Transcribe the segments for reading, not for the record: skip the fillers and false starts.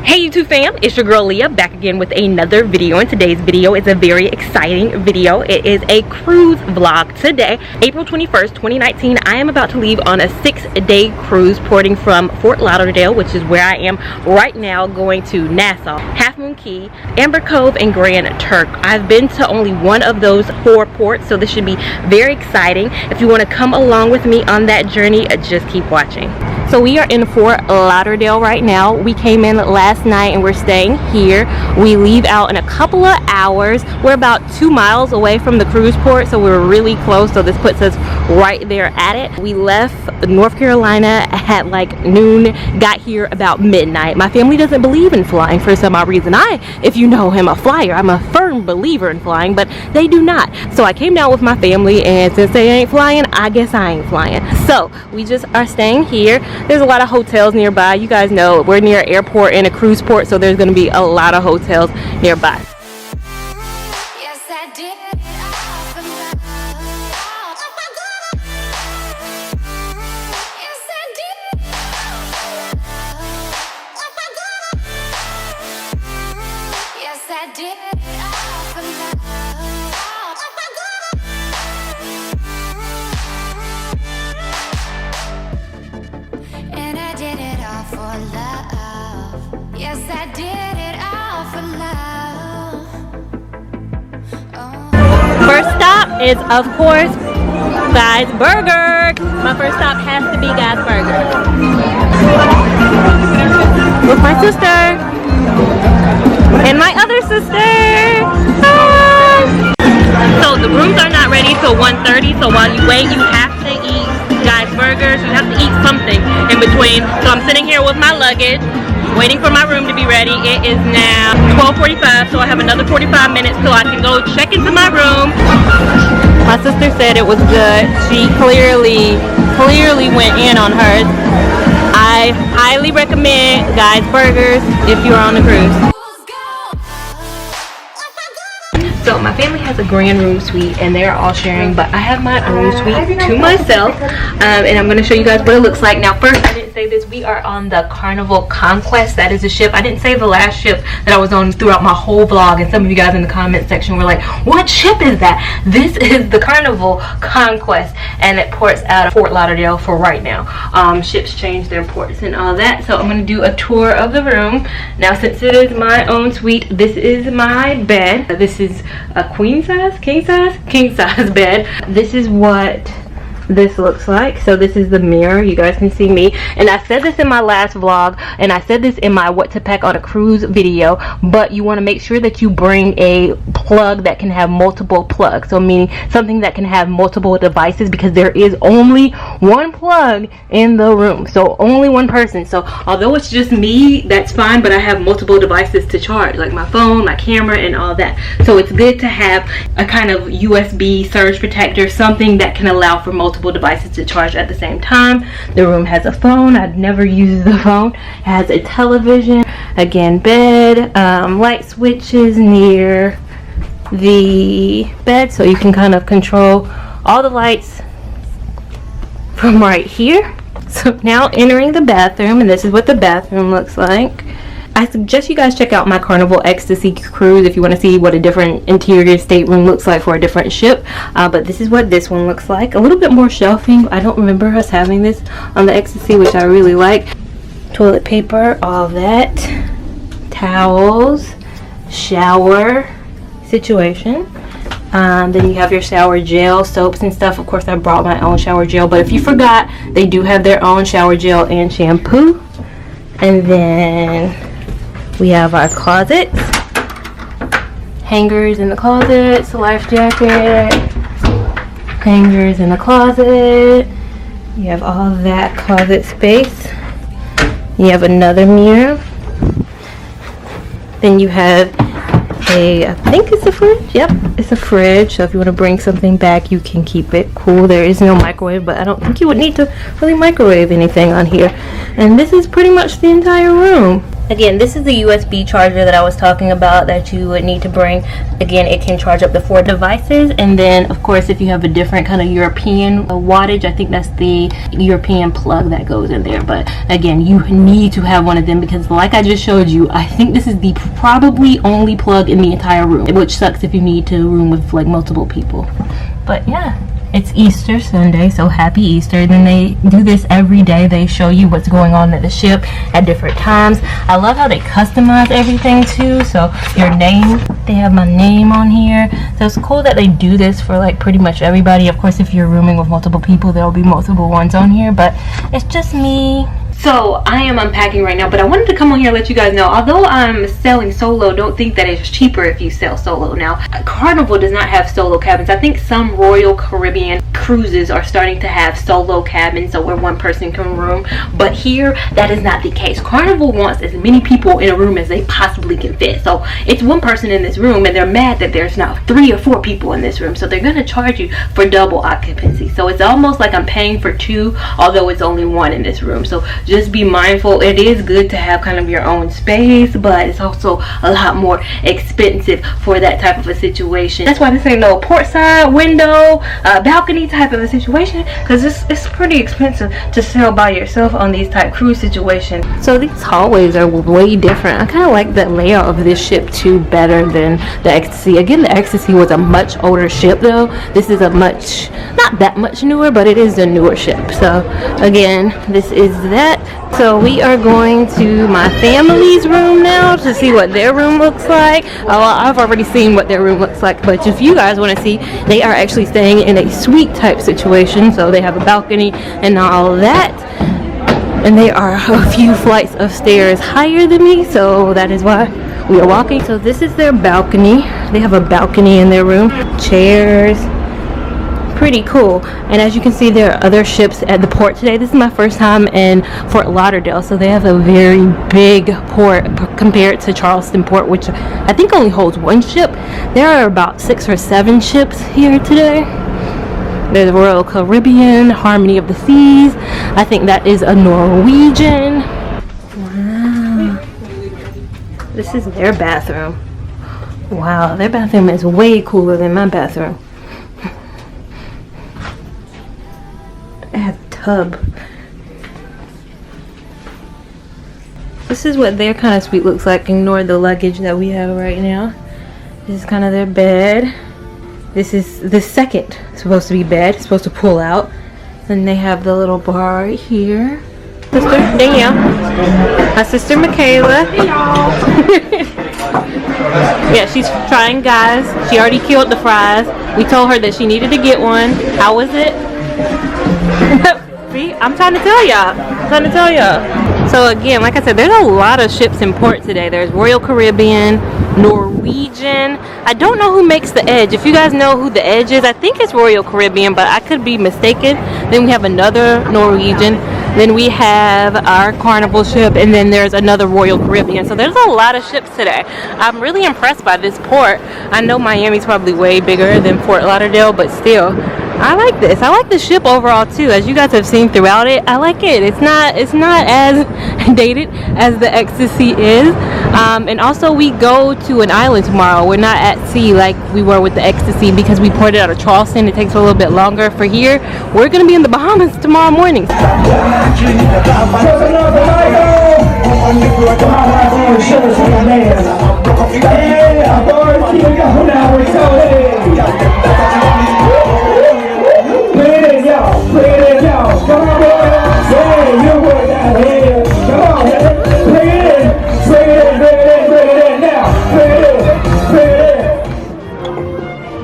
Hey YouTube fam, it's your girl Leah back again with another video, and today's video is a very exciting video. It is a cruise vlog. Today, April 21st, 2019, I am about to leave on a 6-day cruise porting from Fort Lauderdale, which is where I am right now, going to Nassau, Moon Cay, Cove, and Turk. I've been to only one of those 4 ports, so this should be very exciting. If you want to come along with me on that journey, just keep watching. So we are in Fort Lauderdale right now. We came in last night and we're staying here. We leave out in a couple of hours. We're about 2 miles away from the cruise port, so we're really close. So this puts us right there at it. We left North Carolina at like noon, got here about midnight. My family doesn't believe in flying for some odd reason. If you know, am a flyer. I'm a firm believer in flying, but they do not. So I came down with my family, and since they ain't flying, I guess I ain't flying. So we just are staying here. There's a lot of hotels nearby. You guys know we're near an airport and a cruise port, so there's going to be a lot of hotels nearby. Yes, I did it all for love. Yes, I did it all for love. Yes, I did it all for love. And I did it all for love. Yes, I did it all for love. First stop is, of course, Guy's Burger. My first stop has to be Guy's Burger. With my sister. And my other sister. Hi. So the rooms are not ready till 1:30, so while you wait, you have to eat Guy's Burgers. You have to eat something in between. So I'm sitting here with my luggage, waiting for my room to be ready. It is now 12:45, so I have another 45 minutes till I can go check into my room. My sister said it was good. She clearly went in on hers. I highly recommend Guy's Burgers if you're on the cruise. So my family has a grand room suite and they're all sharing, but I have my own suite to myself, and I'm going to show you guys what it looks like. Now first, I didn't say this, we are on the Carnival Conquest. That is a ship. I didn't say the last ship that I was on throughout my whole vlog, and some of you guys in the comment section were like, what ship is that? This is the Carnival Conquest, and it ports out of Fort Lauderdale for right now. Ships change their ports and all that, so I'm going to do a tour of the room. Now since it is my own suite, this is my bed. This is a king size bed. This is what this looks like. So this is the mirror. You guys can see me, and I said this in my last vlog, and I said this in my what to pack on a cruise video, but you want to make sure that you bring a plug that can have multiple plugs, so meaning something that can have multiple devices, because there is only one plug in the room, so only one person. So although it's just me, that's fine, but I have multiple devices to charge, like my phone, my camera, and all that. So it's good to have a kind of USB surge protector, something that can allow for multiple devices to charge at the same time. The room has a phone. I'd never use the phone. It has a television, again bed, light switches near the bed, so you can kind of control all the lights from right here. So now entering the bathroom, and this is what the bathroom looks like. I suggest you guys check out my Carnival Ecstasy cruise if you want to see what a different interior stateroom looks like for a different ship. But this is what this one looks like. A little bit more shelving. I don't remember us having this on the Ecstasy, which I really like. Toilet paper, all that. Towels, shower situation. Then you have your shower gel, soaps and stuff. Of course, I brought my own shower gel, but if you forgot, they do have their own shower gel and shampoo. And then we have our closets, hangers in the closets, life jacket, hangers in the closet. You have all that closet space. You have another mirror. Then you have I think it's a fridge. Yep, it's a fridge. So if you want to bring something back, you can keep it cool. There is no microwave, but I don't think you would need to really microwave anything on here. And this is pretty much the entire room. Again, this is the USB charger that I was talking about that you would need to bring. Again, it can charge up to 4 devices, and then of course if you have a different kind of European wattage, I think that's the European plug that goes in there. But again, you need to have one of them because like I just showed you, I think this is the probably only plug in the entire room, which sucks if you need to room with like multiple people. But yeah, it's Easter Sunday, so happy Easter. Then they do this every day. They show you what's going on at the ship at different times. I love how they customize everything too. So your name, they have my name on here. So it's cool that they do this for like pretty much everybody. Of course, if you're rooming with multiple people, there'll be multiple ones on here, but it's just me. So I am unpacking right now, but I wanted to come on here and let you guys know, although I'm selling solo, don't think that it's cheaper if you sell solo. Now, Carnival does not have solo cabins. I think some Royal Caribbean cruises are starting to have solo cabins, so where one person can room, but here that is not the case. Carnival wants as many people in a room as they possibly can fit. So it's one person in this room and they're mad that there's now 3 or 4 people in this room, so they're going to charge you for double occupancy. So it's almost like I'm paying for 2, although it's only 1 in this room. So just be mindful. It is good to have kind of your own space, but it's also a lot more expensive for that type of a situation. That's why this ain't no port side window balcony type of a situation, because it's pretty expensive to sail by yourself on these type cruise situations. So these hallways are way different. I kind of like the layout of this ship too better than the Ecstasy. Again, the Ecstasy was a much older ship though. This is a much, not that much newer, but it is a newer ship. So again, this is that. So we are going to my family's room now to see what their room looks like. Oh, I've already seen what their room looks like, but if you guys want to see, they are actually staying in a suite type situation. So they have a balcony and all that, and they are a few flights of stairs higher than me, so that is why we are walking. So this is their balcony. They have a balcony in their room, chairs, pretty cool. And as you can see, there are other ships at the port today. This is my first time in Fort Lauderdale, so they have a very big port compared to Charleston Port, which I think only holds 1 ship. There are about 6 or 7 ships here today. There's Royal Caribbean, Harmony of the Seas. I think that is a Norwegian. Wow. This is their bathroom. Wow, their bathroom is way cooler than my bathroom. It has a tub. This is what their kind of suite looks like. Ignore the luggage that we have right now. This is kind of their bed. This is the second supposed to be bed. It's supposed to pull out. Then they have the little bar right here. Sister Danielle. My sister Michaela. Yeah, she's trying, guys. She already killed the fries. We told her that she needed to get one. How was it? See, I'm trying to tell y'all. So again, like I said, there's a lot of ships in port today. There's Royal Caribbean, Norwegian. I don't know who makes the Edge. If you guys know who the Edge is, I think it's Royal Caribbean, but I could be mistaken. Then we have another Norwegian. Then we have our Carnival ship, and then there's another Royal Caribbean. So there's a lot of ships today. I'm really impressed by this port. I know Miami's probably way bigger than Fort Lauderdale, but still, I like this. I like the ship overall too. As you guys have seen throughout it, I like it. It's not as dated as the Ecstasy is. And also we go to an island tomorrow. We're not at sea like we were with the Ecstasy because we ported out of Charleston. It takes a little bit longer. For here, we're gonna be in the Bahamas tomorrow morning.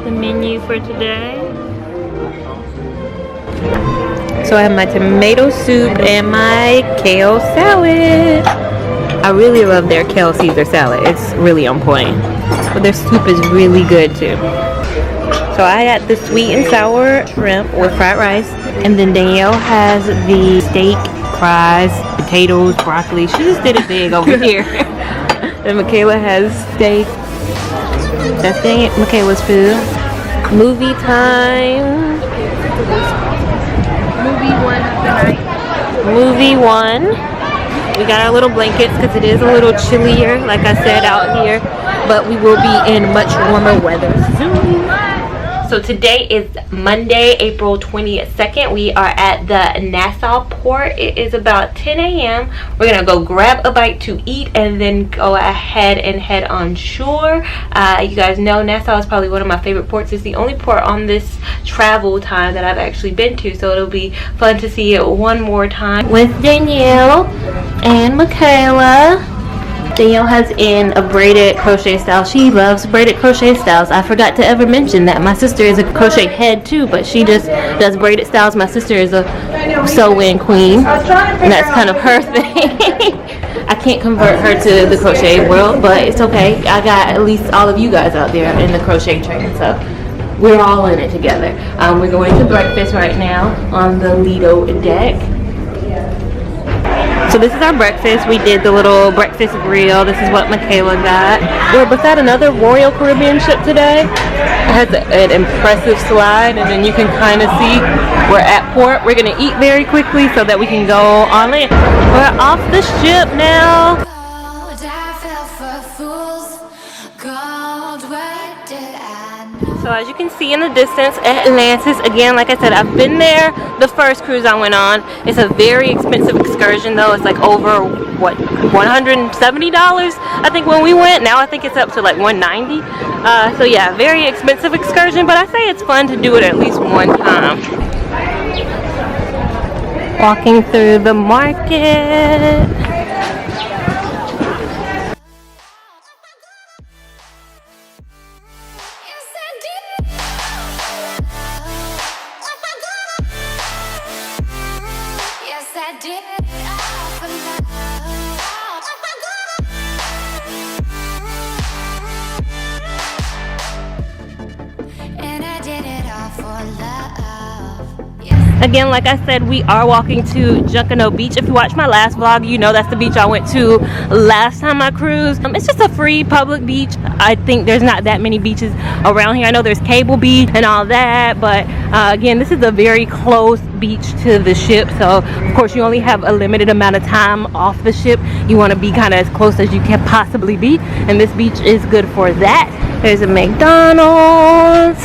The menu for today. So I have my tomato soup and my kale salad. I really love their kale Caesar salad. It's really on point. But their soup is really good too. So I got the sweet and sour shrimp with fried rice. And then Danielle has the steak, fries, potatoes, broccoli. She just did it big over here. And Michaela has steak. That's Michaela's food. Movie time. Movie 1 of the night. Movie 1. We got our little blankets because it is a little chillier, like I said, out here. But we will be in much warmer weather soon. So today is Monday, April 22nd. We are at the Nassau port. It is about 10 a.m. We're gonna go grab a bite to eat and then go ahead and head on shore. You guys know Nassau is probably one of my favorite ports. It's the only port on this travel time that I've actually been to, so it'll be fun to see it one more time with Danielle and Michaela. Danielle has in a braided crochet style. She loves braided crochet styles. I forgot to ever mention that. My sister is a crochet head too, but she just does braided styles. My sister is a sew-in queen, and that's kind of her thing. I can't convert her to the crochet world, but it's okay. I got at least all of you guys out there in the crochet train, so we're all in it together. We're going to breakfast right now on the Lido deck. So this is our breakfast. We did the little breakfast grill. This is what Michaela got. We're beside another Royal Caribbean ship today. It has an impressive slide, and then you can kind of see we're at port. We're gonna eat very quickly so that we can go on land. We're off the ship now. So as you can see in the distance, Atlantis, again, like I said, I've been there the first cruise I went on. It's a very expensive excursion though. It's like over, what, $170 I think when we went. Now I think it's up to like $190. So yeah, very expensive excursion, but I say it's fun to do it at least one time. Walking through the market. Again, like I said, we are walking to Junkanoo Beach. If you watch my last vlog, you know that's the beach I went to last time I cruised. It's just a free public beach. I think there's not that many beaches around here. I know there's Cable Beach and all that, but again, this is a very close beach to the ship. So of course you only have a limited amount of time off the ship. You want to be kind of as close as you can possibly be, and this beach is good for that. There's a McDonald's.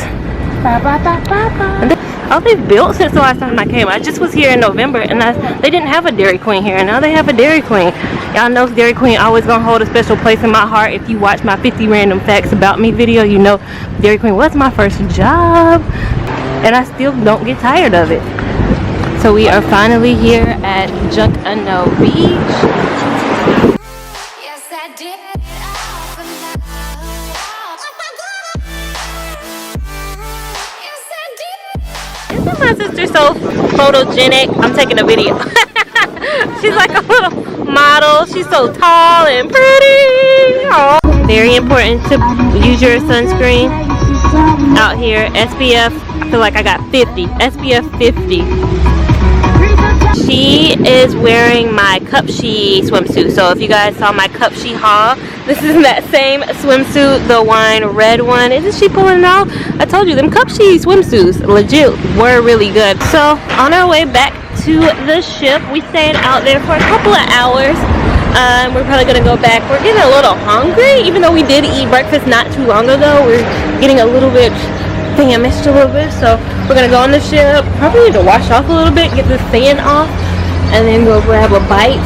Oh, they've built since the last time I came. I just was here in November, and they didn't have a Dairy Queen here, and now they have a Dairy Queen. Y'all know Dairy Queen always gonna hold a special place in my heart. If you watch my 50 random facts about me video, you know Dairy Queen was my first job, and I still don't get tired of it. So we are finally here at Junkanoo Beach. Yes, I did. Isn't my sister so photogenic? I'm taking a video. She's like a little model. She's so tall and pretty. Aww. Very important to use your sunscreen out here. SPF, I feel like I got 50. SPF 50. She is wearing my Cupshe swimsuit. So if you guys saw my Cupshe haul, this is that same swimsuit, the wine red one. Isn't she pulling it off? I told you, them Cupshe swimsuits legit were really good. So on our way back to the ship, we stayed out there for a couple of hours. We're probably gonna go back. We're getting a little hungry, even though we did eat breakfast not too long ago. We're getting a little bit famished a little bit, so we're gonna go on the ship. Probably need to wash off a little bit, get the sand off, and then go grab a bite,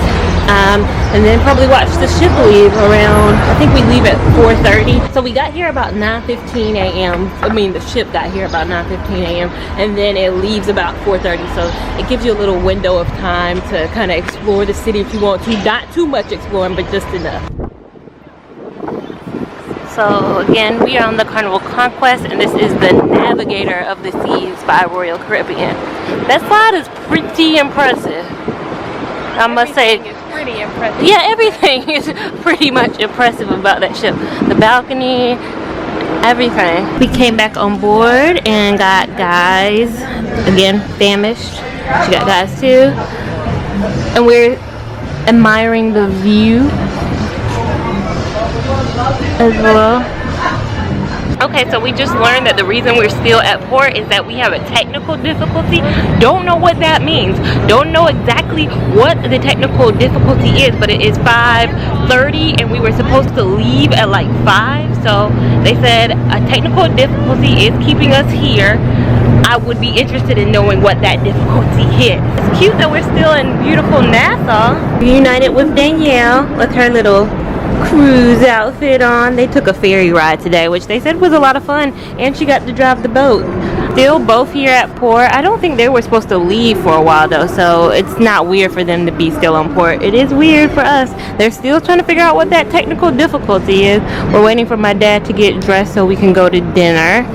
and then probably watch the ship leave around, I think we leave at 4:30. So we got here about 9:15 a.m. I mean, the ship got here about 9:15 a.m. and then it leaves about 4:30. So it gives you a little window of time to kind of explore the city if you want to. Not too much exploring, but just enough. So again, we are on the Carnival Conquest, and this is the Navigator of the Seas by Royal Caribbean. That slide is pretty impressive. I must say, it's pretty impressive. Yeah, everything is pretty much impressive about that ship. The balcony, everything. We came back on board and got guys, again, famished. She got guys too. And we're admiring the view as well. Okay, so we just learned that the reason we're still at port is that we have a technical difficulty. Don't know what that means. Don't know exactly what the technical difficulty is, but it is 5:30 and we were supposed to leave at like 5. So they said a technical difficulty is keeping us here. I would be interested in knowing what that difficulty is. It's cute that we're still in beautiful Nassau. Reunited with Danielle with her little cruise outfit on. They took a ferry ride today, which they said was a lot of fun, and she got to drive the boat. Still both here at port. I don't think they were supposed to leave for a while though, so it's not weird for them to be still on port. It is weird for us. They're still trying to figure out what that technical difficulty is. We're waiting for my dad to get dressed so we can go to dinner.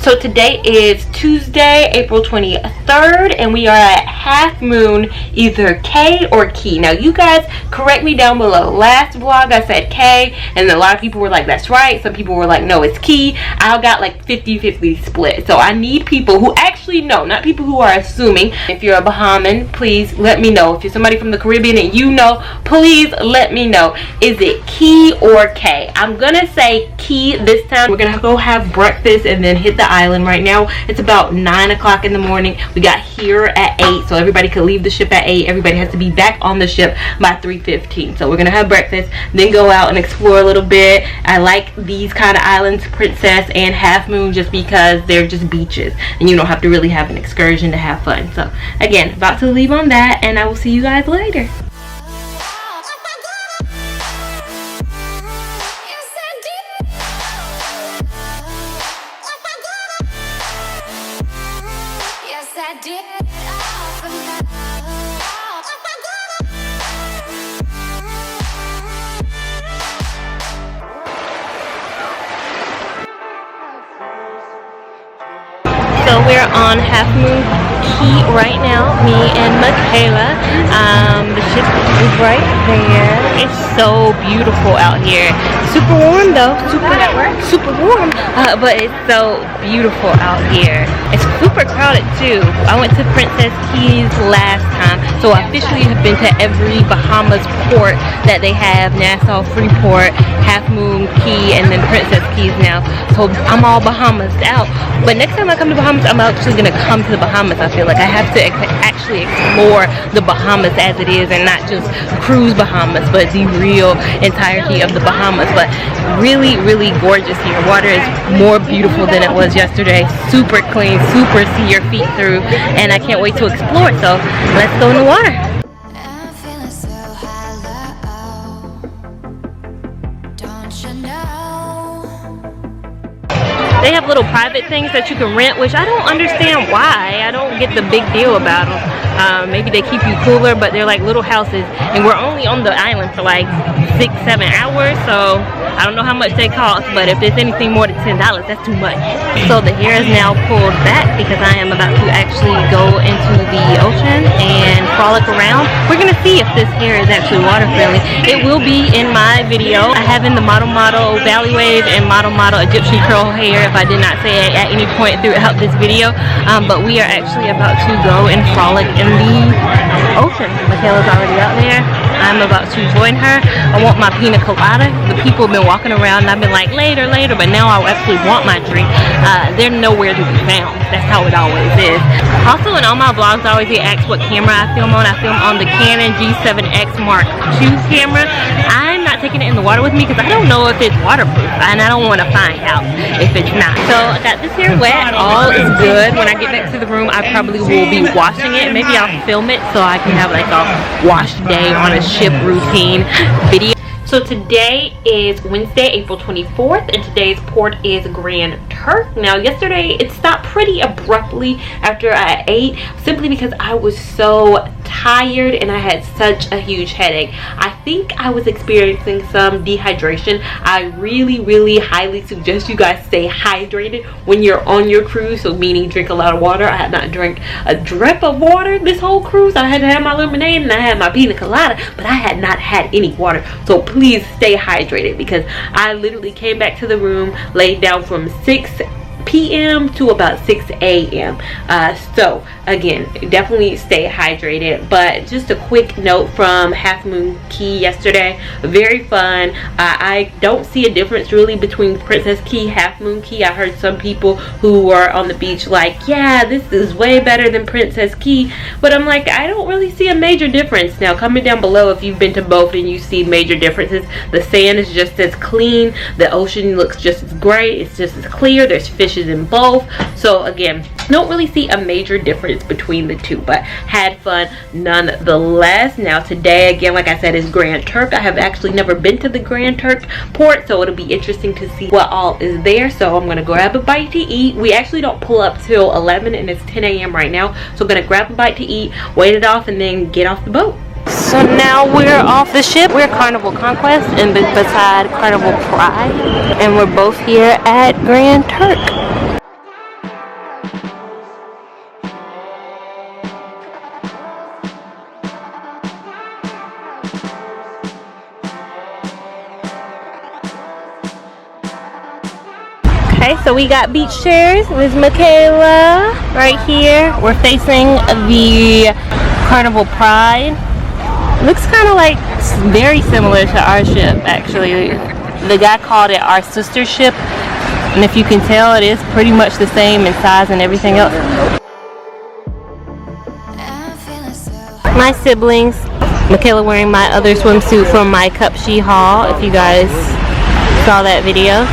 So today is Tuesday, April 23rd, and we are at Half Moon, either K or Key. Now you guys correct me down below. Last vlog I said K, and a lot of people were like, that's right. Some people were like, no, it's Key. I got like 50-50 split. So I need people who actually know, not people who are assuming. If you're a Bahamian, please let me know. If you're somebody from the Caribbean and you know, please let me know. Is it Key or K? I'm gonna say Key this time. We're gonna go have breakfast and then hit the island. Right now it's about 9 o'clock in the morning. We got here at 8, so everybody could leave the ship at 8. Everybody has to be back on the ship by 3:15. So we're gonna have breakfast, then go out and explore a little bit. I like these kind of islands, Princess and Half Moon, just because they're just beaches and you don't have to really have an excursion to have fun. So again, about to leave on that, and I will see you guys later. So we're on Half Moon Key right now, me and Michaela. The ship is right there. It's so beautiful out here. Super warm though, super warm, but it's so beautiful out here. It's super crowded too. I went to Princess Keys last time, so I officially have been to every Bahamas port that they have: Nassau, Freeport, Half Moon Key, and then Princess Keys now. So I'm all Bahamas out. But next time I come to Bahamas, I'm actually gonna come to the Bahamas. I feel like I have to actually explore the Bahamas as it is, and not just cruise Bahamas, but the real entirety of the Bahamas. But really, really gorgeous here. Water is more beautiful than it was yesterday. Super clean, super see your feet through, and I can't wait to explore. So let's go in the water. They have little private things that you can rent, which I don't understand why. I don't get the big deal about them. Maybe they keep you cooler, but they're like little houses, and we're only on the island for like 6-7 hours, so I don't know how much they cost, but if it's anything more than $10, that's too much. So the hair is now pulled back because I am about to actually go into the ocean and frolic around. We're gonna see if this hair is actually water friendly. It will be in my video. I have in the model valley wave and model Egyptian curl hair, if I did not say it at any point throughout this video. But we are actually about to go and frolic in the ocean. Michaela's already out there. I'm about to join her. I want my pina colada. The people have been walking around and I've been like, later, but now I actually want my drink. They're nowhere to be found. That's how it always is. Also, in all my vlogs, I always get asked what camera I film on. I film on the Canon G7X Mark II camera. I'm not taking it in the water with me because I don't know if it's waterproof, and I don't want to find out if it's not. So I got this hair wet. All is good. When I get back to the room, I probably will be washing it. Maybe I'll film it so I can have like a wash day on a ship routine video. So today is Wednesday, April 24th, and today's port is Grand Turk. Now yesterday it stopped pretty abruptly after I ate, simply because I was so tired and I had such a huge headache. I think I was experiencing some dehydration. I really highly suggest you guys stay hydrated when you're on your cruise, so meaning drink a lot of water. I had not drank a drip of water this whole cruise. I had to have my lemonade and I had my pina colada, but I had not had any water. So please stay hydrated, because I literally came back to the room, laid down from 6 p.m. to about 6 a.m. So again, definitely stay hydrated. But just a quick note from Moon Cay yesterday, very fun. I don't see a difference really between Princess Cay, Moon Cay. I heard some people who were on the beach like, yeah, this is way better than Princess Cay, but I'm like, I don't really see a major difference. Now comment down below if you've been to both and you see major differences. The sand is just as clean, the ocean looks just as great, it's just as clear, there's fishes in both. So again, don't really see a major difference between the two, but had fun nonetheless. Now today, again, like I said, is Grand Turk. I have actually never been to the Grand Turk port, so it'll be interesting to see what all is there. So I'm gonna grab a bite to eat. We actually don't pull up till 11 and it's 10 a.m. right now, so I'm gonna grab a bite to eat, wait it off, and then get off the boat. So now we're off the ship. We're Carnival Conquest and beside Carnival Pride, and we're both here at Grand Turk. Okay, so we got beach chairs. There's Michaela right here. We're facing the Carnival Pride. Looks kind of like very similar to our ship, actually. The guy called it our sister ship, and if you can tell, it is pretty much the same in size and everything else. My siblings, Michaela wearing my other swimsuit from my Cup She haul, if you guys saw that video.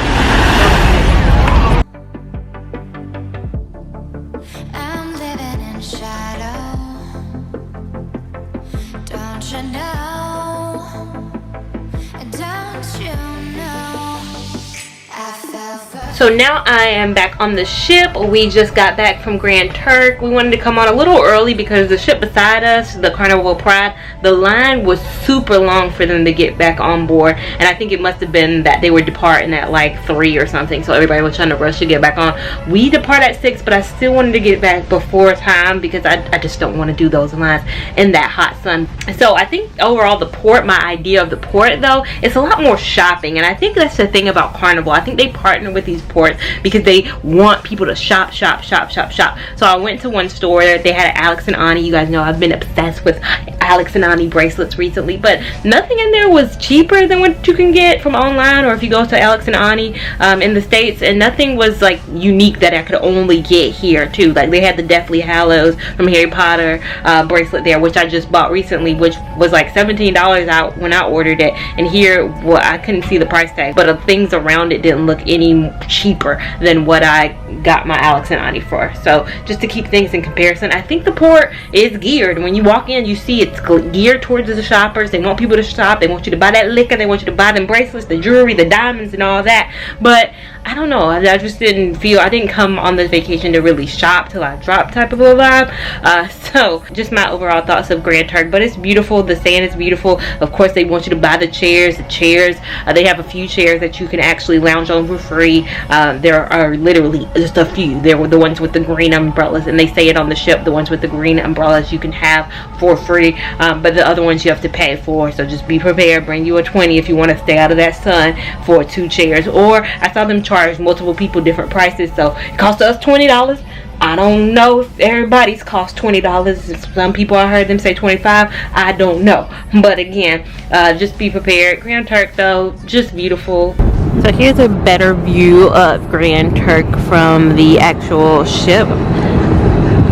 So now I am back on the ship. We just got back from Grand Turk. We wanted to come on a little early because the ship beside us, the Carnival Pride, the line was super long for them to get back on board. And I think it must have been that they were departing at like 3 or something. So everybody was trying to rush to get back on. We depart at 6, but I still wanted to get back before time because I just don't want to do those lines in that hot sun. So I think overall the port, my idea of the port though, it's a lot more shopping. And I think that's the thing about Carnival. I think they partner with these ports because they want people to shop. So I went to one store. They had an Alex and Ani. You guys know I've been obsessed with Alex and Ani bracelets recently, but nothing in there was cheaper than what you can get from online or if you go to Alex and Ani in the States, and nothing was like unique that I could only get here too. Like they had the Deathly Hallows from Harry Potter bracelet there, which I just bought recently, which was like $17 out when I ordered it, and here, well, I couldn't see the price tag, but things around it didn't look any cheaper than what I got my Alex and Ani for. So just to keep things in comparison, I think the port is geared. When you walk in, you see it's geared towards the shoppers. They want people to shop. They want you to buy that liquor. They want you to buy them bracelets, the jewelry, the diamonds, and all that. But I don't know. I just didn't feel, I didn't come on this vacation to really shop till I drop type of a vibe. So just my overall thoughts of Grand Turk. But it's beautiful. The sand is beautiful. Of course, they want you to buy the chairs. They have a few chairs that you can actually lounge on for free. There are literally just a few. There were the ones with the green umbrellas, and they say it on the ship, the ones with the green umbrellas you can have for free, but the other ones you have to pay for. So just be prepared. Bring you a 20 if you want to stay out of that sun for 2 chairs. Or I saw them charge multiple people different prices, so it cost us $20. I don't know if everybody's cost $20. Some people, I heard them say $25. I don't know, but again, just be prepared. Grand Turk though, just beautiful. So here's a better view of Grand Turk from the actual ship.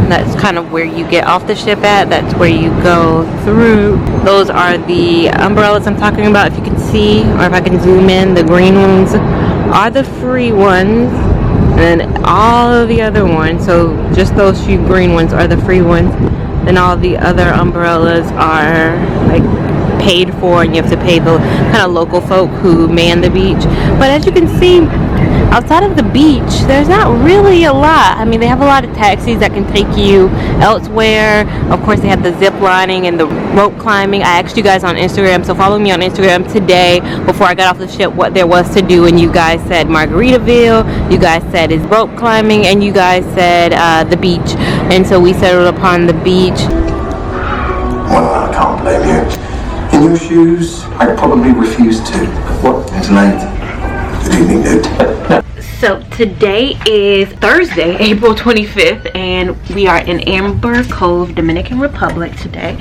That's kind of where you get off the ship at. That's where you go through. Those are the umbrellas I'm talking about. If you can see, or if I can zoom in, the green ones are the free ones, and then all of the other ones, so just those few green ones are the free ones, and all the other umbrellas are like paid for, and you have to pay the kind of local folk who man the beach. But as you can see, outside of the beach, there's not really a lot. I mean, they have a lot of taxis that can take you elsewhere. Of course, they have the zip lining and the rope climbing. I asked you guys on Instagram, so follow me on Instagram today before I got off the ship what there was to do, and you guys said Margaritaville, you guys said is rope climbing, and you guys said the beach. And so we settled upon the beach. Well, I can't blame you. In your shoes, I'd probably refuse to. What? It's late. Good evening, dude. So today is Thursday, April 25th, and we are in Amber Cove, Dominican Republic today.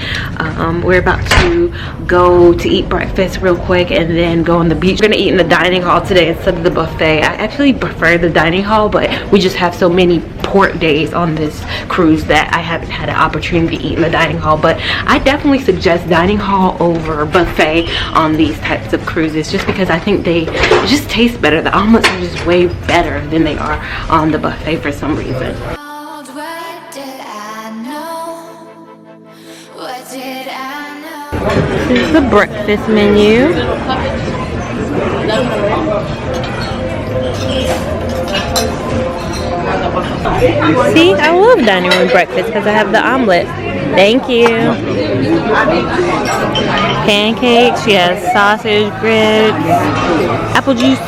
We're about to go to eat breakfast real quick and then go on the beach. We're gonna eat in the dining hall today instead of the buffet. I actually prefer the dining hall, but we just have so many port days on this cruise that I haven't had an opportunity to eat in the dining hall. But I definitely suggest dining hall over buffet on these types of cruises, just because I think it just tastes better. The omelets are just way better than they are on the buffet for some reason. This is the breakfast menu. See, I love dining room breakfast because I have the omelet. Thank you. Pancakes, yes, sausage, grits, apple juice.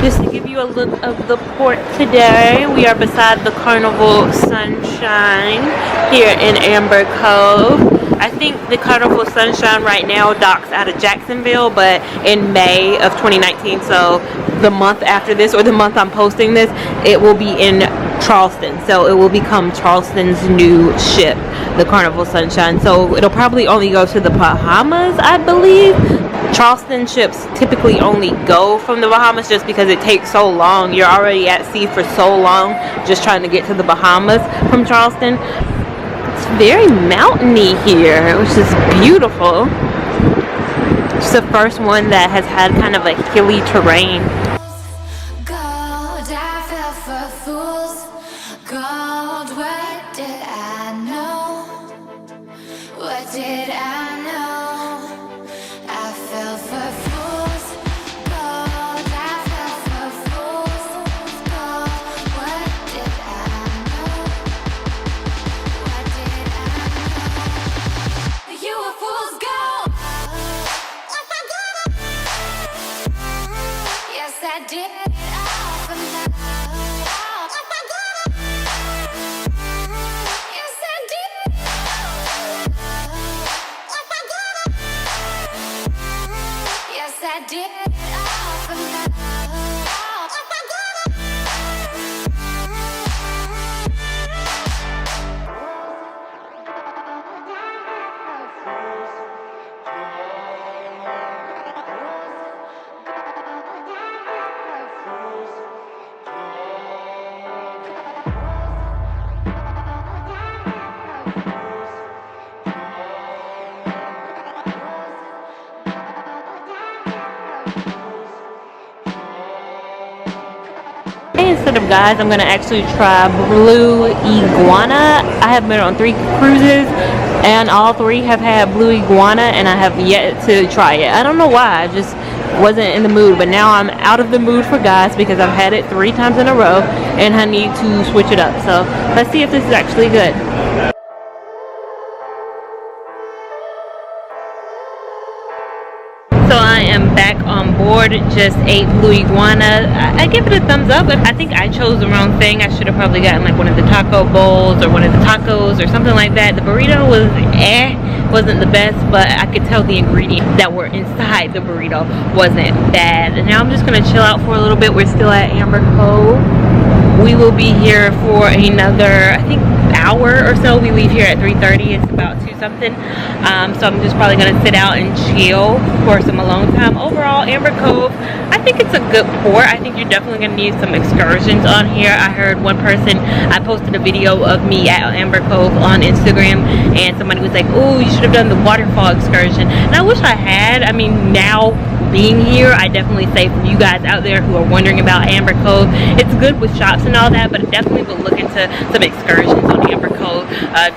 Just to give you a look of the port today, we are beside the Carnival Sunshine here in Amber Cove. I think the Carnival Sunshine right now docks out of Jacksonville, but in May of 2019, so the month after this, or the month I'm posting this, it will be in Charleston. So it will become Charleston's new ship, the Carnival Sunshine. So it'll probably only go to the Bahamas, I believe. Charleston ships typically only go from the Bahamas just because it takes so long. You're already at sea for so long just trying to get to the Bahamas from Charleston. It's very mountainy here, which is beautiful. It's the first one that has had kind of a hilly terrain. Gold, I fell for fools. Gold, what did I know? What did I know? I fell for fools. Gold, I fell for fools. Gold, what did I know? What did I know? You were fool's gold. Yes, I did it all for love. Yes, I did it all for love. Yes, I did it all for love. Instead of guys, I'm gonna actually try Blue Iguana. I have been on 3 cruises and all 3 have had Blue Iguana, and I have yet to try it. I don't know why, I just wasn't in the mood, but now I'm out of the mood for guys because I've had it 3 times in a row and I need to switch it up. So let's see if this is actually good. So I am back on board, just ate Blue Iguana. I give it a thumbs up, but I think I chose the wrong thing. I should have probably gotten like one of the taco bowls or one of the tacos or something like that. The burrito was wasn't the best, but I could tell the ingredients that were inside the burrito wasn't bad. And now I'm just gonna chill out for a little bit. We're still at Amber Cove. We will be here for another, I think, hour or so. We leave here at 3:30. It's about 2 something. So I'm just probably gonna sit out and chill for some alone time. Overall, Amber Cove, I think it's a good port. I think you're definitely gonna need some excursions on here. I heard one person, I posted a video of me at Amber Cove on Instagram, and somebody was like, oh, you should have done the waterfall excursion. And I wish I had. I mean, now being here, I definitely say for you guys out there who are wondering about Amber Cove, it's good with shops and all that, but I definitely would look into some excursions on Amber Cove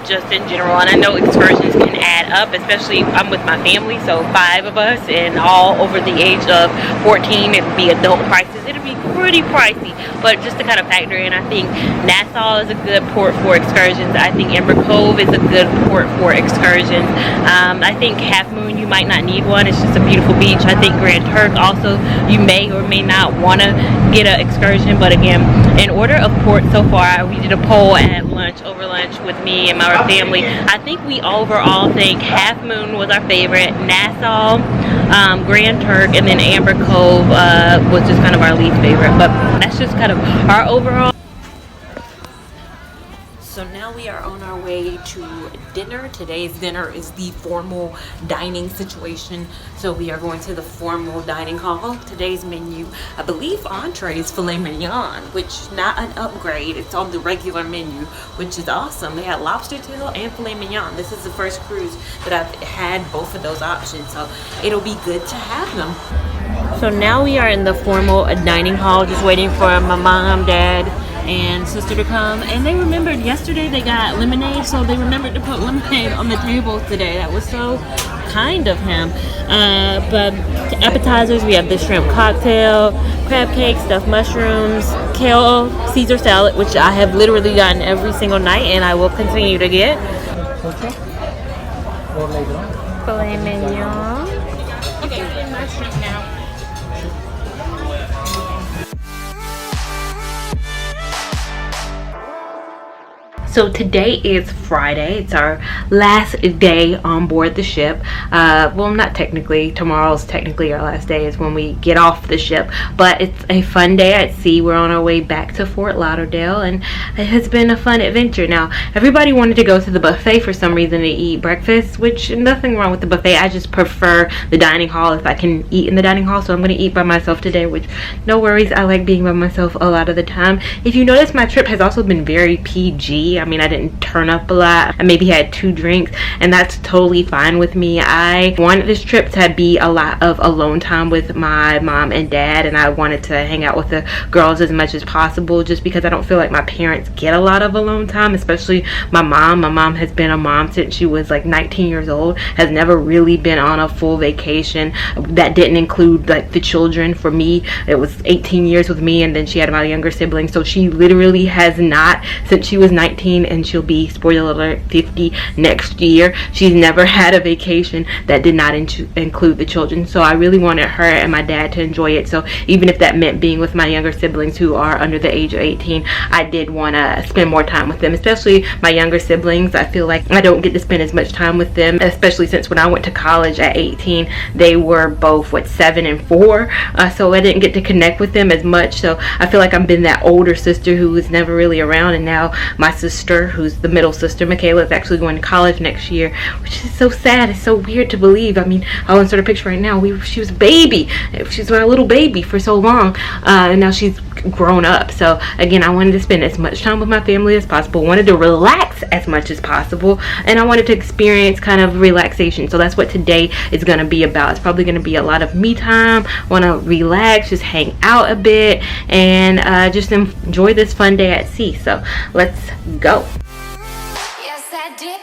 just in general. And I know excursions can add up, especially I'm with my family, so 5 of us and all over the age of 14. It would be adult prices. It would be pretty pricey, but just to kind of factor in, I think Nassau is a good port for excursions. I think Amber Cove is a good port for excursions. I think Half Moon, you might not need one. It's just a beautiful beach. I think Turk also, you may or may not want to get an excursion, but again, in order of ports so far, we did a poll at lunch lunch with me and my family. I think we overall think Half Moon was our favorite, Nassau, Grand Turk, and then Amber Cove was just kind of our least favorite. But that's just kind of our overall. So now we are on our way to dinner. Today's dinner is the formal dining situation. So we are going to the formal dining hall. Today's menu, I believe entree is filet mignon, which is not an upgrade. It's on the regular menu, which is awesome. They had lobster tail and filet mignon. This is the first cruise that I've had both of those options. So it'll be good to have them. So now we are in the formal dining hall, just waiting for my mom, dad, and sister to come. And they remembered yesterday they got lemonade, so they remembered to put lemonade on the table today. That was so kind of him. But appetizers, we have the shrimp cocktail, crab cake, stuffed mushrooms, kale Caesar salad, which I have literally gotten every single night and I will continue to get. Filet mignon. Okay, my shrimp now. So today is Friday. It's our last day on board the ship. Well, not technically. Tomorrow's technically our last day is when we get off the ship. But it's a fun day at sea. We're on our way back to Fort Lauderdale, and it has been a fun adventure. Now, everybody wanted to go to the buffet for some reason to eat breakfast, which nothing wrong with the buffet. I just prefer the dining hall if I can eat in the dining hall. So I'm going to eat by myself today, which no worries. I like being by myself a lot of the time. If you notice, my trip has also been very PG. I mean, I didn't turn up a lot. I maybe had 2 drinks, and that's totally fine with me. I wanted this trip to be a lot of alone time with my mom and dad, and I wanted to hang out with the girls as much as possible, just because I don't feel like my parents get a lot of alone time, especially my mom. My mom has been a mom since she was like 19 years old, has never really been on a full vacation that didn't include like the children. For me, it was 18 years with me, and then she had my younger siblings, so she literally has not, since she was 19, and she'll be, spoiler alert, 50 next year, she's never had a vacation that did not include the children. So I really wanted her and my dad to enjoy it. So even if that meant being with my younger siblings who are under the age of 18, I did want to spend more time with them, especially my younger siblings. I feel like I don't get to spend as much time with them, especially since when I went to college at 18, they were both 7 and 4, so I didn't get to connect with them as much. So I feel like I've been that older sister who was never really around, and now my sister, who's the middle sister, Michaela, is actually going to college next year, which is so sad. It's so weird to believe. I mean, I'll insert a picture right now. She was a baby. She's my little baby for so long, and now she's grown up. So again, I wanted to spend as much time with my family as possible, wanted to relax as much as possible, and I wanted to experience kind of relaxation. So that's what today is going to be about. It's probably going to be a lot of me time. Want to relax, just hang out a bit, and just enjoy this fun day at sea. So let's go. Yes, I did.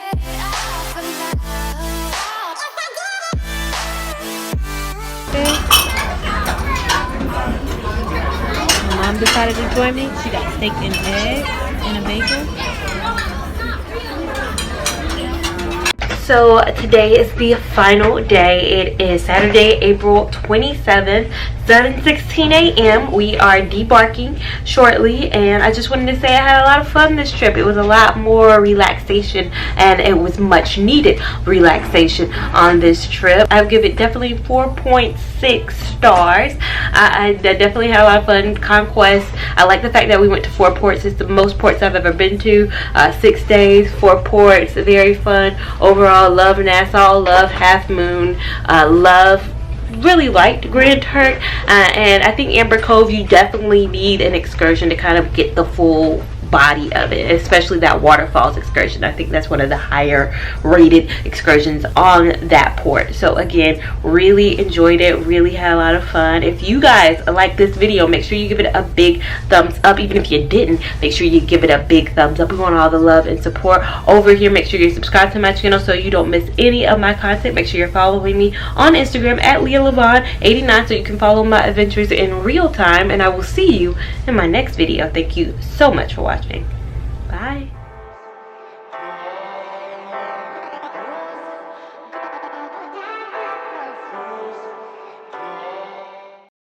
My mom decided to join me. She got steak and eggs and a bagel. So today is the final day. It is Saturday, April 27th, 7:16 a.m. We are debarking shortly, and I just wanted to say I had a lot of fun this trip. It was a lot more relaxation, and it was much needed relaxation on this trip. I would give it definitely 4.6 stars. I definitely had a lot of fun. Conquest, I like the fact that we went to 4 ports. It's the most ports I've ever been to. 6 days, 4 ports, very fun. Overall, love Nassau, love Half Moon, really liked Grand Turk, and I think Amber Cove, you definitely need an excursion to kind of get the full body of it, especially that waterfalls excursion. I think that's one of the higher rated excursions on that port. So again, really enjoyed it, really had a lot of fun. If you guys like this video, make sure you give it a big thumbs up. Even if you didn't, make sure you give it a big thumbs up. We want all the love and support over here. Make sure you're subscribed to my channel so you don't miss any of my content. Make sure you're following me on Instagram at Lia Lavon 89 so you can follow my adventures in real time, and I will see you in my next video. Thank you so much for watching.